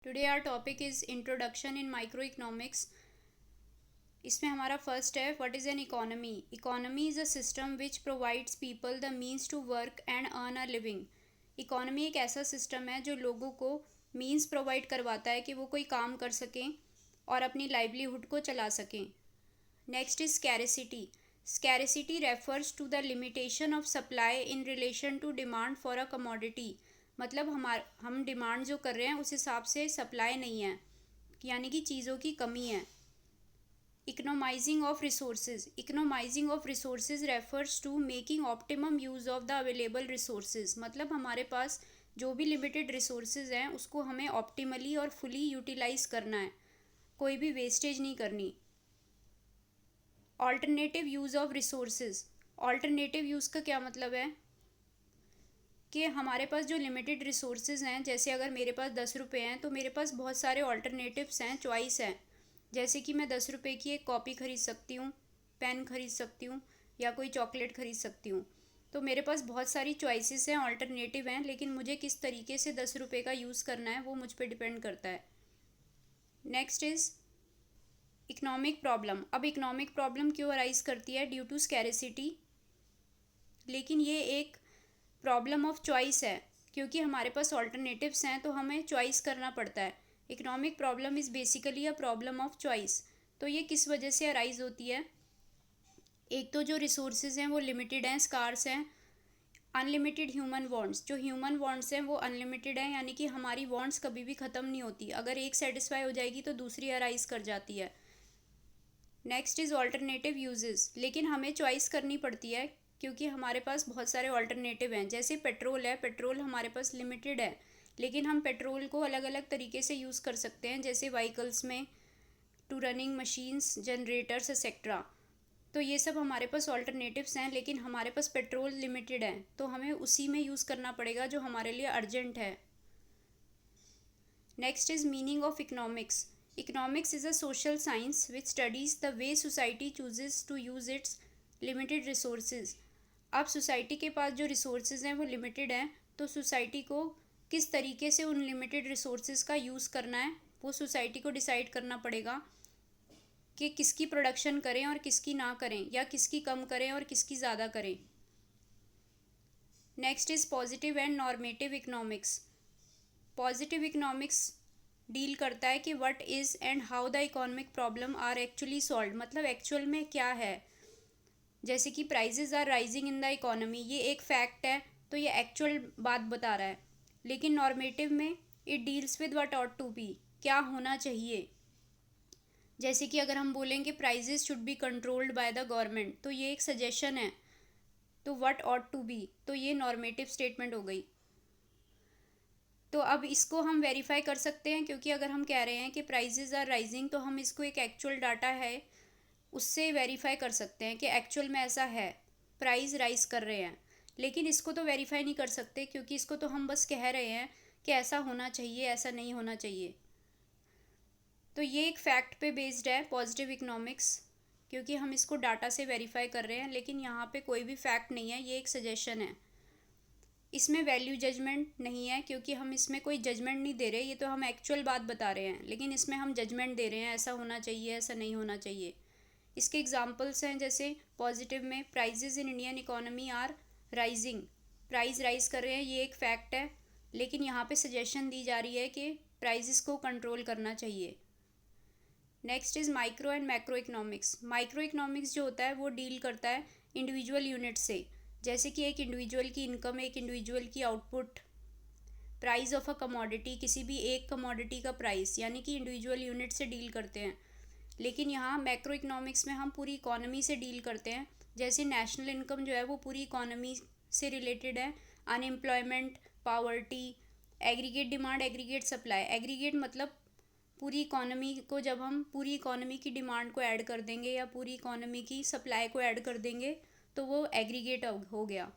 Today our topic is introduction in microeconomics. इसमें हमारा first है what is an economy. Economy is a system which provides people the means to work and earn a living. Economy एक ऐसा system है जो लोगों को means provide करवाता है कि वो कोई काम कर सकें और अपनी लाइवलीहुड को चला सकें। Next is scarcity. Scarcity refers to the limitation of supply in relation to demand for a commodity. मतलब हम डिमांड जो कर रहे हैं उस हिसाब से सप्लाई नहीं है, यानी कि चीज़ों की कमी है। Economising of resources. Economising of resources refers to making optimum use of the available resources. मतलब हमारे पास जो भी लिमिटेड रिसोर्सेज हैं उसको हमें ऑप्टिमली और फुली यूटिलाइज करना है, कोई भी वेस्टेज नहीं करनी। Alternative use of resources. Alternative use का क्या मतलब है कि हमारे पास जो लिमिटेड रिसोर्सेज हैं, जैसे अगर मेरे पास 10 रुपये हैं तो मेरे पास बहुत सारे ऑल्टरनेटिव्स हैं, चॉइस हैं। जैसे कि मैं 10 रुपये की एक कॉपी ख़रीद सकती हूँ, पेन ख़रीद सकती हूँ या कोई चॉकलेट ख़रीद सकती हूँ। तो मेरे पास बहुत सारी चॉइसेस हैं, ऑल्टरनेटिव हैं, लेकिन मुझे किस तरीके से 10 रुपये का यूज़ करना है वो मुझ पर डिपेंड करता है। Next is economic problem. अब इकोनॉमिक प्रॉब्लम क्यों अराइज करती है? Due to scarcity. लेकिन ये एक प्रॉब्लम ऑफ चॉइस है, क्योंकि हमारे पास ऑल्टरनेटिव्स हैं तो हमें चॉइस करना पड़ता है। Economic problem is basically a problem of choice. तो ये किस वजह से अराइज होती है? एक तो जो रिसोर्सेज हैं वो लिमिटेड हैं, स्कार्स हैं। Unlimited human wants. जो ह्यूमन वांट्स हैं वो अनलिमिटेड हैं, यानी कि हमारी वांट्स कभी भी ख़त्म नहीं होती। अगर एक सेटिस्फाई हो जाएगी तो दूसरी अराइज कर जाती है। Next is alternative uses. लेकिन हमें चॉइस करनी पड़ती है क्योंकि हमारे पास बहुत सारे ऑल्टरनेटिव हैं। जैसे पेट्रोल है, पेट्रोल हमारे पास लिमिटेड है, लेकिन हम पेट्रोल को अलग अलग तरीके से यूज़ कर सकते हैं, जैसे व्हीकल्स में, to running machines, generators etcetera. तो ये सब हमारे पास ऑल्टरनेटिव्स हैं, लेकिन हमारे पास पेट्रोल लिमिटेड है तो हमें उसी में यूज़ करना पड़ेगा जो हमारे लिए अर्जेंट है। Next is meaning of economics. Economics is a social science which studies the way society chooses to use its limited resources. अब सोसाइटी के पास जो रिसोर्सेज हैं वो लिमिटेड हैं, तो सोसाइटी को किस तरीके से उन लिमिटेड रिसोर्सेज का यूज़ करना है वो सोसाइटी को डिसाइड करना पड़ेगा कि किसकी प्रोडक्शन करें और किसकी ना करें, या किसकी कम करें और किसकी ज़्यादा करें। Next is positive and normative economics. Positive economics deal करता है कि what is and how the economic problem are actually solve. मतलब एक्चुअल में क्या है। जैसे कि prices are rising in the economy, ये एक फैक्ट है तो ये एक्चुअल बात बता रहा है। लेकिन नॉर्मेटिव में it deals with what ought to be, क्या होना चाहिए। जैसे कि अगर हम बोलेंगे prices should be controlled by the government, तो ये एक सजेशन है। तो व्हाट ऑट टू बी, तो ये नॉर्मेटिव स्टेटमेंट हो गई। तो अब इसको हम वेरीफाई कर सकते हैं, क्योंकि अगर हम कह रहे हैं कि प्राइजेज आर राइजिंग तो हम इसको एक एक्चुअल डाटा है उससे वेरीफाई कर सकते हैं कि एक्चुअल में ऐसा है, प्राइस राइज कर रहे हैं। लेकिन इसको तो वेरीफाई नहीं कर सकते, क्योंकि इसको तो हम बस कह रहे हैं कि ऐसा होना चाहिए, ऐसा नहीं होना चाहिए। तो ये एक फैक्ट पे बेस्ड है पॉजिटिव इकोनॉमिक्स, क्योंकि हम इसको डाटा से वेरीफाई कर रहे हैं, लेकिन यहाँ पे कोई भी फैक्ट नहीं है, ये एक सजेशन है। इसमें वैल्यू जजमेंट नहीं है, क्योंकि हम इसमें कोई जजमेंट नहीं दे रहे, ये तो हम एक्चुअल बात बता रहे हैं, लेकिन इसमें हम जजमेंट दे रहे हैं, ऐसा होना चाहिए, ऐसा नहीं होना चाहिए। इसके एग्जांपल्स हैं, जैसे पॉजिटिव में prices in Indian economy are rising, price rise कर रहे हैं, ये एक फैक्ट है, लेकिन यहाँ पे सजेशन दी जा रही है कि प्राइजेस को कंट्रोल करना चाहिए। Next is micro and macro economics. Micro economics जो होता है वो डील करता है इंडिविजुअल यूनिट से, जैसे कि एक इंडिविजुअल की इनकम, एक इंडिविजुअल की output, price of a commodity, किसी भी एक कमोडिटी का प्राइस, यानी कि इंडिविजुअल यूनिट से डील करते हैं। लेकिन यहाँ मैक्रो इकोनॉमिक्स में हम पूरी इकोनॉमी से डील करते हैं, जैसे नेशनल इनकम जो है वो पूरी इकोनॉमी से रिलेटेड है। Unemployment, poverty, aggregate demand, aggregate supply. Aggregate मतलब पूरी इकोनॉमी को, जब हम पूरी इकोनॉमी की डिमांड को ऐड कर देंगे या पूरी इकोनॉमी की सप्लाई को ऐड कर देंगे तो वो एग्रीगेट हो गया।